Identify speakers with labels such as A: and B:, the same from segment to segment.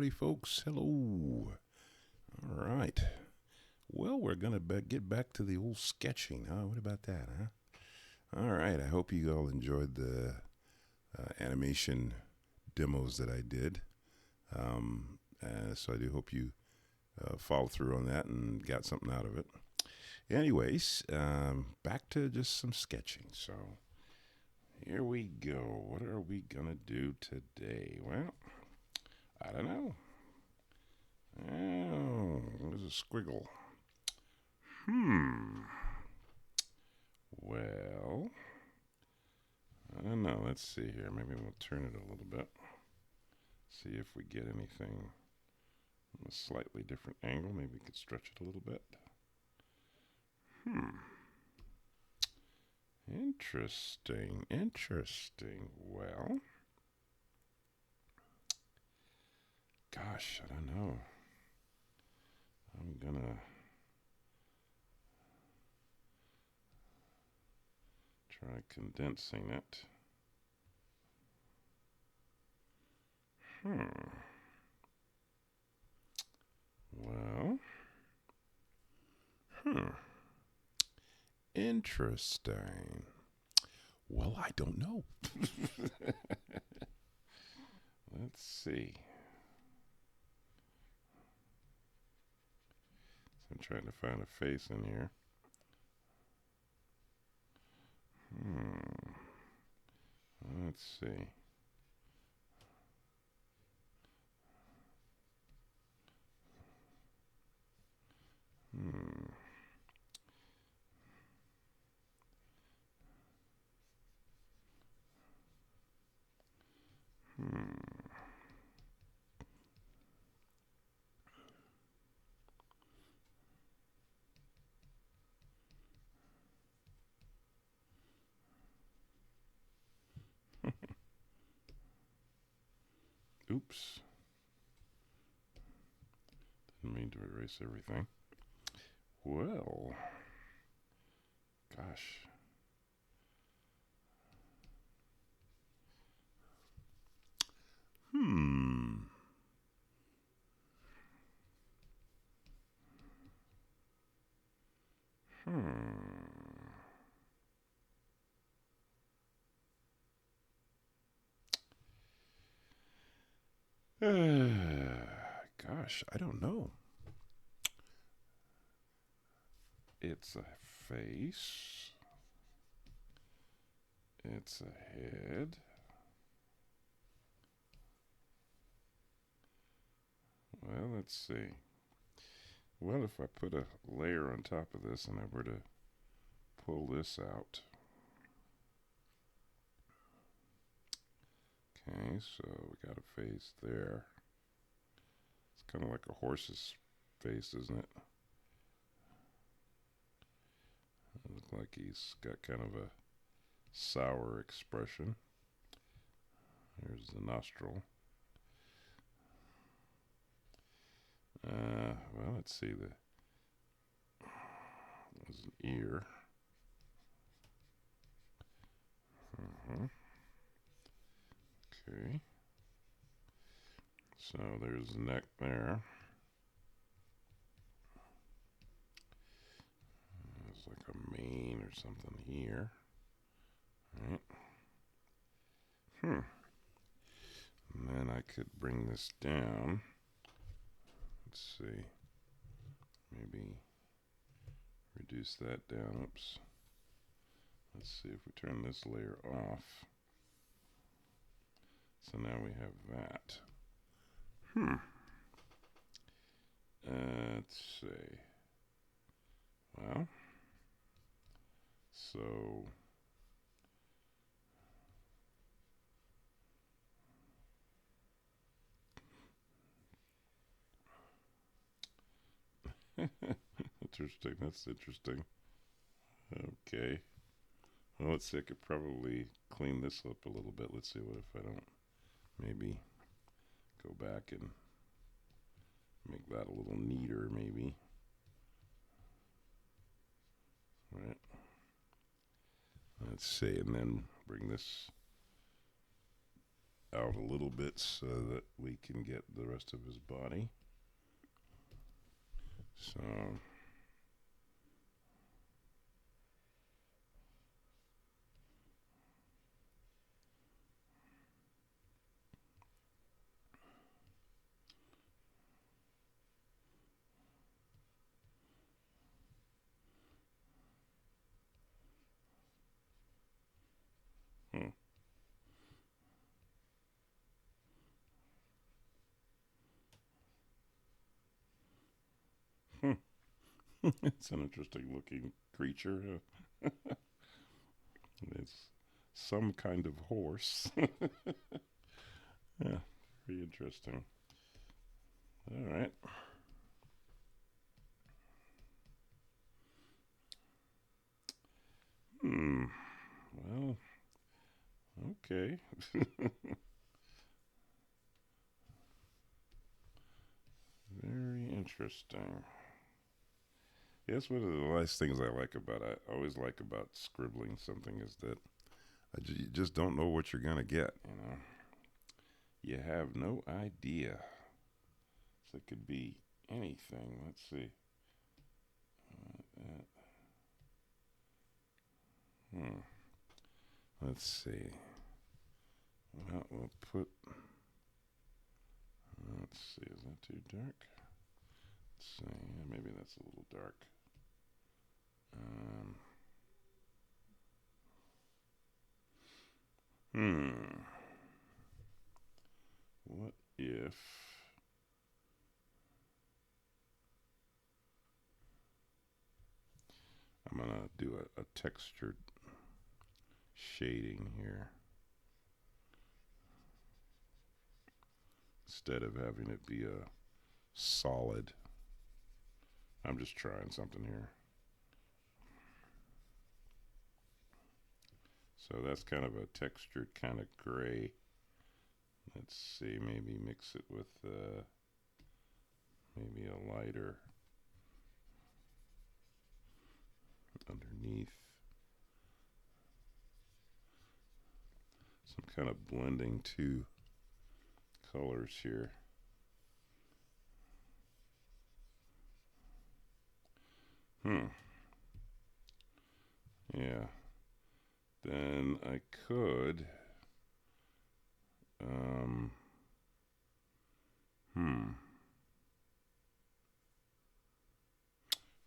A: howdy, folks. Hello. All right. Well, we're going to get back to the old sketching, huh? What about that, huh? All right. I hope you all enjoyed the animation demos that I did. So I do hope you follow through on that and got something out of it. Anyways, back to just some sketching. So here we go. What are we going to do today? Well, I don't know. Oh, there's a squiggle. Well, I don't know. Let's see here. Maybe we'll turn it a little bit. See if we get anything from a slightly different angle. Maybe we could stretch it a little bit. Interesting. Well, gosh, I don't know. I'm gonna try condensing it. Well, interesting. Well, I don't know. Let's see. So I'm trying to find a face in here. Let's see. Oops. Didn't mean to erase everything. Well, gosh. Gosh, I don't know. It's a face. It's a head. Well, let's see. Well, if I put a layer on top of this and I were to pull this out. Okay, so we got a face there. It's kind of like a horse's face, isn't it? It looks like he's got kind of a sour expression. There's the nostril. Well, let's see. There's an ear. Okay. So there's the neck there. There's like a mane or something here. Right. And then I could bring this down. Let's see. Maybe reduce that down. Oops. Let's see if we turn this layer off. So now we have that. Let's see. Well, so interesting. That's interesting. Okay. Well, let's see. I could probably clean this up a little bit. Let's see. What if I don't maybe go back and make that a little neater, maybe. Right. Let's see. And then bring this out a little bit so that we can get the rest of his body. So hmm. It's an interesting looking creature. It's some kind of horse. Yeah, very interesting. All right. Hmm. Well, okay. Very interesting. Yes, one of the last things I like about I always like about scribbling something is that you just don't know what you're gonna get. You have no idea. So it could be anything. Let's see. Hmm. Let's see. Well, we'll put. Let's see. Is that too dark? Let's see. Yeah, maybe that's a little dark. Um, hmm. What if I'm gonna do a textured shading here instead of having it be a solid. I'm just trying something here. So that's kind of a textured kind of gray. Let's see, maybe mix it with maybe a lighter underneath. Some kind of blending two colors here. Yeah. Then I could. Um, hmm.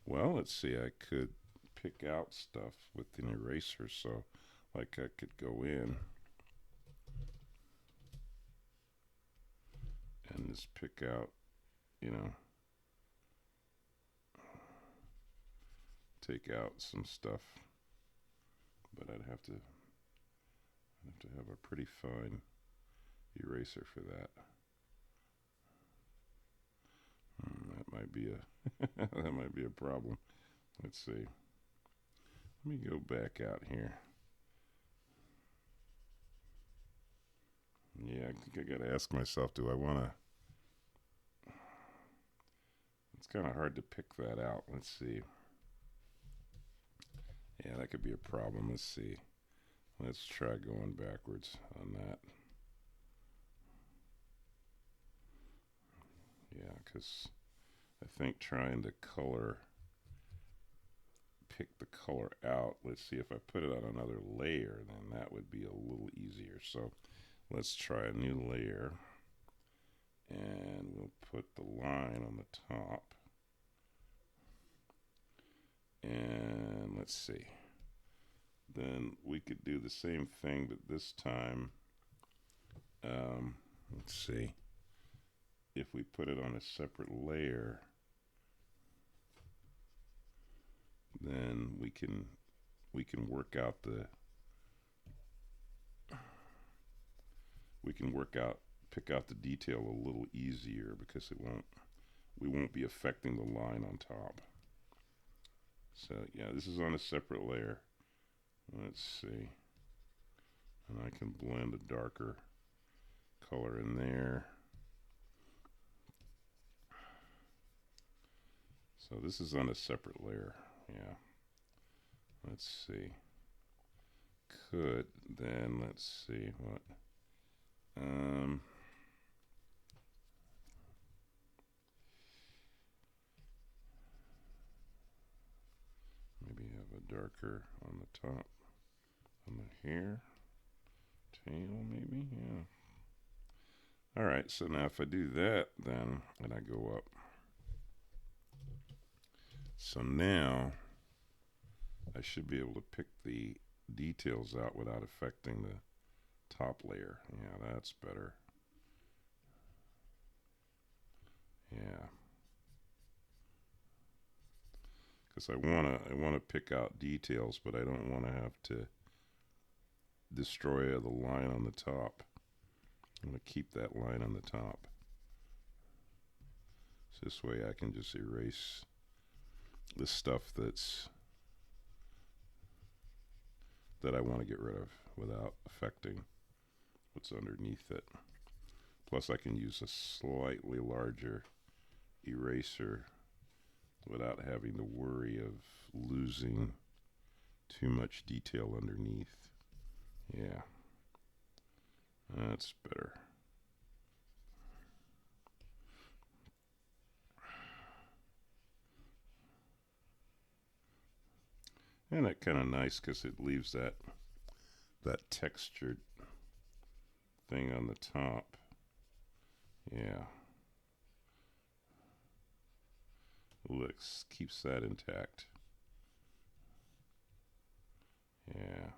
A: Well, let's see. I could pick out stuff with an eraser. So, like, I could go in and just pick out, you know, take out some stuff. But I'd have to have a pretty fine eraser for that. That might be a that might be a problem. Let's see. Let me go back out here. Yeah, I think I got to ask myself, do I want to? It's kind of hard to pick that out. Let's see. Yeah, that could be a problem. Let's see. Let's try going backwards on that. Yeah, because I think trying to pick the color out, let's see if I put it on another layer, then that would be a little easier. So let's try a new layer. And we'll put the line on the top. And let's see. Then we could do the same thing, but this time, let's see. If we put it on a separate layer, then we can work out pick out the detail a little easier because we won't be affecting the line on top. So yeah, this is on a separate layer. Let's see. And I can blend a darker color in there. So this is on a separate layer. Yeah. Let's see. Let's see what. Um, maybe have a darker on the top, on the hair, tail maybe, yeah. All right, so now if I do that then, and I go up. So now I should be able to pick the details out without affecting the top layer. Yeah, that's better. Yeah. Because I wanna pick out details, but I don't want to have to destroy the line on the top. I'm going to keep that line on the top. So this way I can just erase the stuff that I want to get rid of without affecting what's underneath it. Plus I can use a slightly larger eraser without having to worry of losing too much detail underneath. Yeah, that's better. And that kind of nice because it leaves that textured thing on the top. Yeah. Looks keeps that intact. Yeah.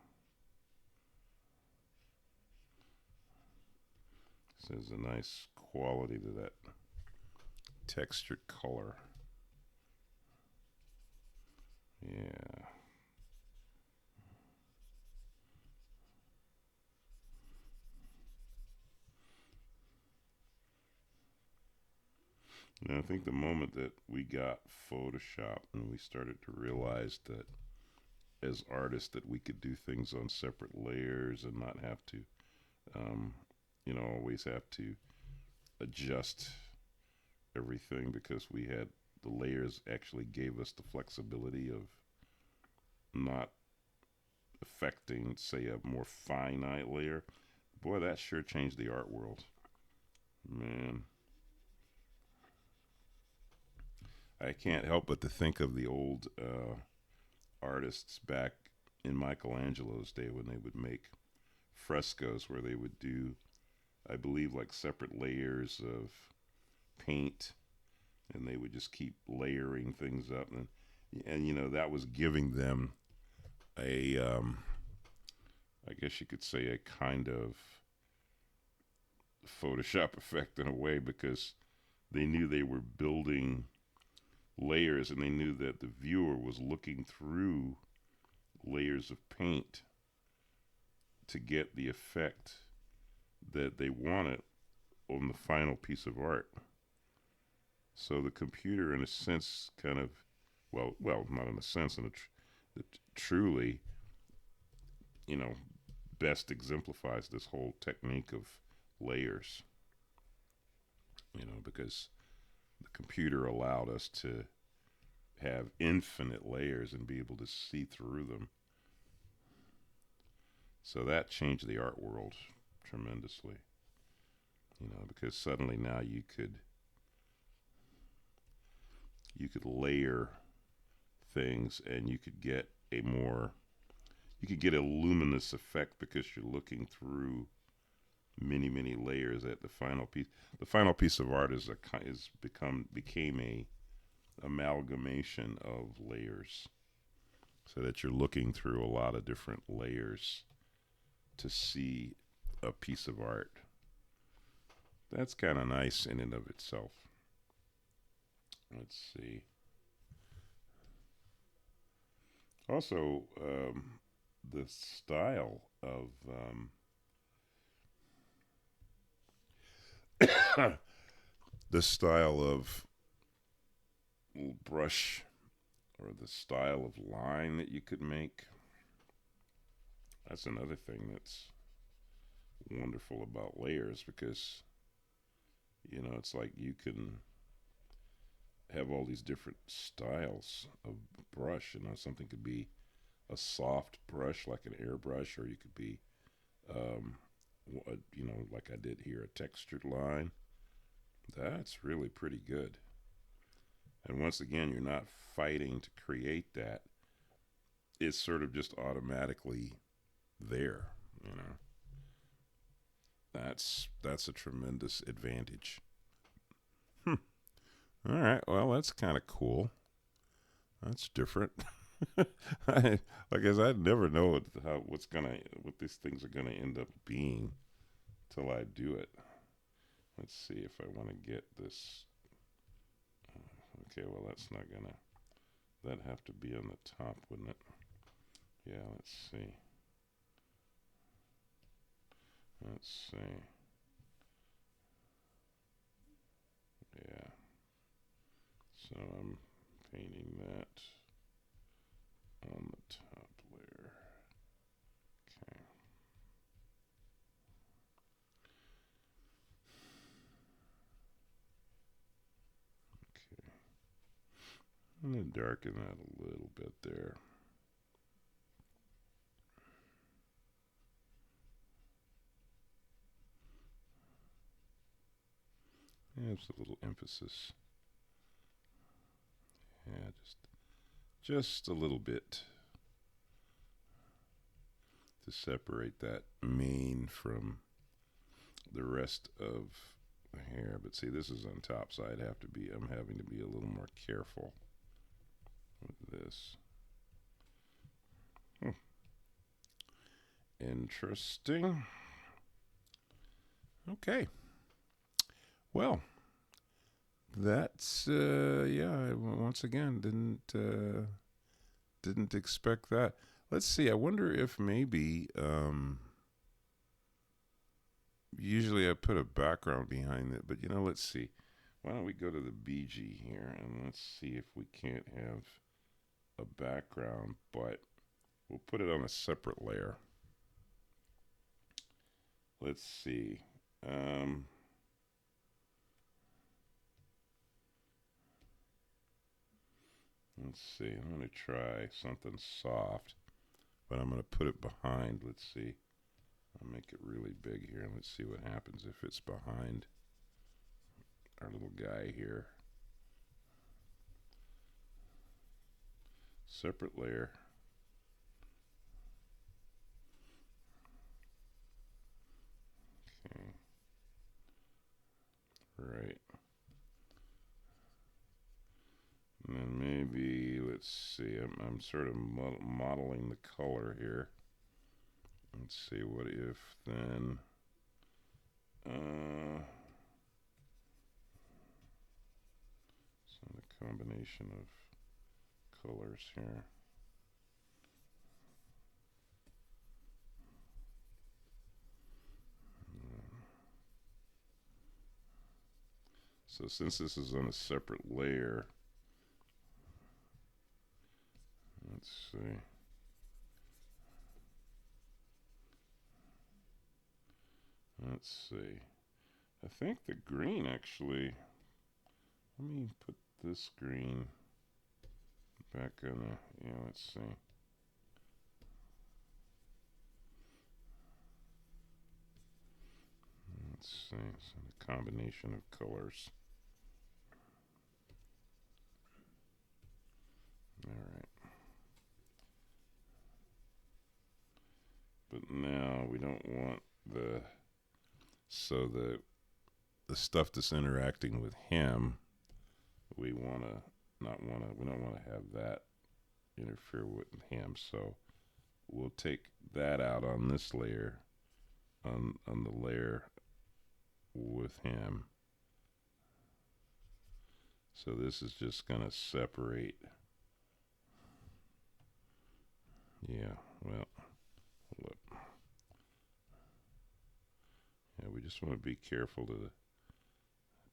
A: So there's a nice quality to that textured color. Yeah. And I think the moment that we got Photoshop and we started to realize that as artists that we could do things on separate layers and not have to, um, always have to adjust everything because we had the layers actually gave us the flexibility of not affecting, say, a more finite layer. Boy, that sure changed the art world. Man, I can't help but to think of the old artists back in Michelangelo's day when they would make frescoes where they would do, I believe, like separate layers of paint, and they would just keep layering things up, and that was giving them a, I guess you could say, a kind of Photoshop effect in a way because they knew they were building layers and they knew that the viewer was looking through layers of paint to get the effect that they wanted on the final piece of art. So the computer, in a sense, kind of, well, not in a sense, it truly, you know, best exemplifies this whole technique of layers. Because the computer allowed us to have infinite layers and be able to see through them. So that changed the art world tremendously. Because suddenly now you could layer things and you could get a luminous effect because you're looking through many layers at the final piece. The final piece of art became a amalgamation of layers, so that you're looking through a lot of different layers to see a piece of art. That's kind of nice in and of itself. Let's see. Also, the style of the style of brush or the style of line that you could make. That's another thing that's wonderful about layers because it's like you can have all these different styles of brush. Something could be a soft brush like an airbrush, or you could be um, you know, like I did here, a textured line. That's really pretty good. And once again, you're not fighting to create that. It's sort of just automatically there, you know. That's a tremendous advantage. Hmm. All right. Well, that's kind of cool. That's different. I guess I'd never know what these things are gonna end up being till I do it. Let's see if I want to get this. Okay, well that's not gonna. That'd have to be on the top, wouldn't it? Yeah. Let's see. Let's see. Yeah. So I'm painting that on the top layer. Okay. Okay. I'm going to darken that a little bit there. Yeah, just a little emphasis. Yeah, just a little bit to separate that mane from the rest of the hair. But see, this is on top, so I'm having to be a little more careful with this. Interesting. Okay. Well, that's yeah. Once again, didn't expect that. Let's see. I wonder if maybe usually I put a background behind it, but you know, let's see. Why don't we go to the BG here and let's see if we can't have a background, but we'll put it on a separate layer. Let's see. Let's see. I'm going to try something soft, but I'm going to put it behind. Let's see. I'll make it really big here, and let's see what happens if it's behind our little guy here. Separate layer. Okay. Right. And then maybe, let's see, I'm sort of modeling the color here. Let's see, what if then, so the combination of colors here. So since this is on a separate layer, let's see. Let's see. I think the green actually, let me put this green back on the, yeah, let's see. Let's see, so the combination of colors. All right. But now we don't want so the stuff that's interacting with him, we don't want to have that interfere with him. So we'll take that out on this layer, on the layer with him. So this is just going to separate. Yeah, well, look. Yeah, we just want to be careful to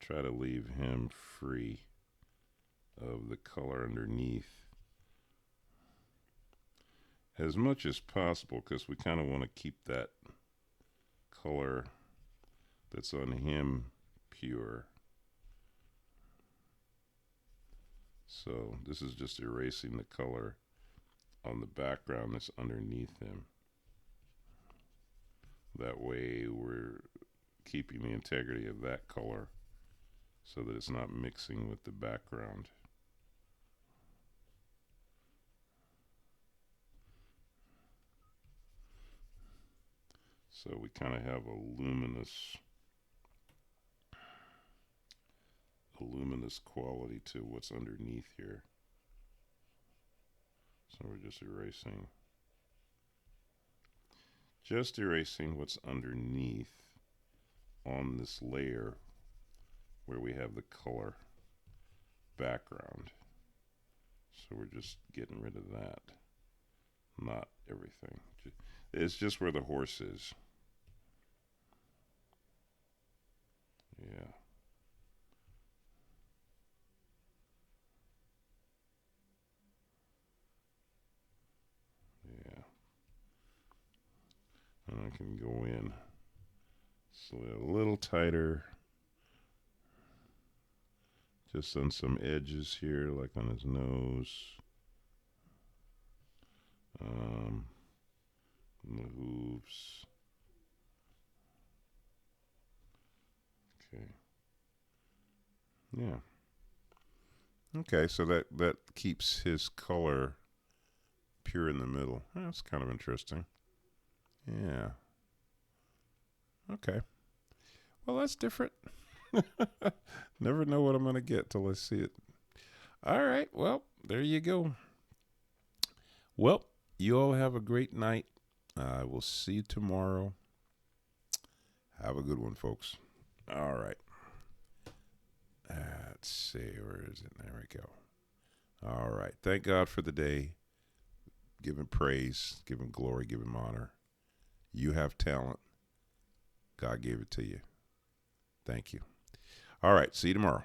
A: try to leave him free of the color underneath as much as possible, because we kind of want to keep that color that's on him pure. So this is just erasing the color on the background that's underneath him. That way we're keeping the integrity of that color so that it's not mixing with the background. So we kind of have a luminous quality to what's underneath here. So we're just erasing what's underneath on this layer where we have the color background. So we're just getting rid of that. Not everything. It's just where the horse is. Yeah. Yeah. And I can go in a little tighter. Just on some edges here, like on his nose. The hooves. Okay. Yeah. Okay, so that keeps his color pure in the middle. That's kind of interesting. Yeah. Okay. Well, that's different. Never know what I'm going to get till I see it. All right. Well, there you go. Well, you all have a great night. I will see you tomorrow. Have a good one, folks. All right. Let's see. Where is it? There we go. All right. Thank God for the day. Give him praise. Give him glory. Give him honor. You have talent. God gave it to you. Thank you. All right. See you tomorrow.